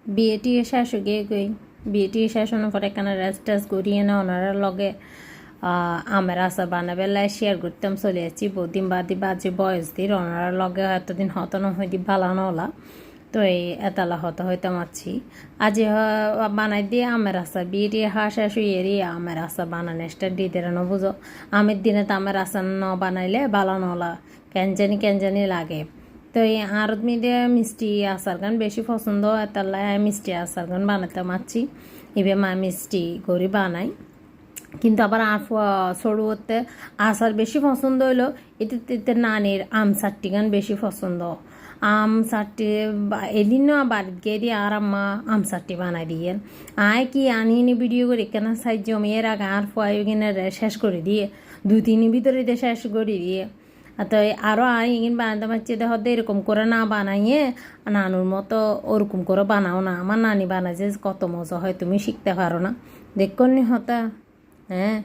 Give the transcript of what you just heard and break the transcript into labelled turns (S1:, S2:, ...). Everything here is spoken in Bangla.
S1: বিয়েটি শেষ গিয়ে গই বিয়েটি শেষ হওয়ার পরে এখানে রেস্ট টেস্ট করিয়ে না ওনারা লগে আমের আচার বানাবেলায় শেয়ার করতাম চলে যাচ্ছি বহুদিন বাদে বাজে বয়স দিয়ে ওনারা লগে এতদিন হতন হইতে বালানো হলা তো এই এতালা হতে হইতাম আছি আজ বানাই দিয়ে আমের আচার বিয়েটি হাঁস শেষ হইয়ে আমের আচার বানানো স্টার্ট দিয়ে দেন বুঝো আমের দিনে তো আমের আচার ন বানাইলে বালানো হলা কেন জানি লাগে তো এই আরত মিডিয়া মিষ্টি আচার গান বেশি পছন্দ এতাল্লায় মিষ্টি আচার গান বানাতে মারছি এবার মা মিষ্টি করে বানাই কিন্তু আবার সরুতে আচার বেশি পছন্দ হইলো এতে নানির আম চাট্টি গান বেশি পছন্দ আম চাট্টি এদিনও বাড়িতে গিয়ে দিয়ে আর আম্মা আম চাট্টি বানাই দিয়ে আয় কি আনি ভিডিও করে কেন সাইজ জমিয়ে রাখা আর ফুয়াই কিনে শেষ করে দিয়ে 2-3 ভিতরে দিয়ে শেষ করে দিয়ে তো আরও ইগিন বানাতে পারছি দেখো এরকম করে না বানাইয়ে নানুর মতো ওরকম করে বানাও না আমার নানি বানাইছে কত মজা হয় তুমি শিখতে পারো না দেখুন নি হতা হ্যাঁ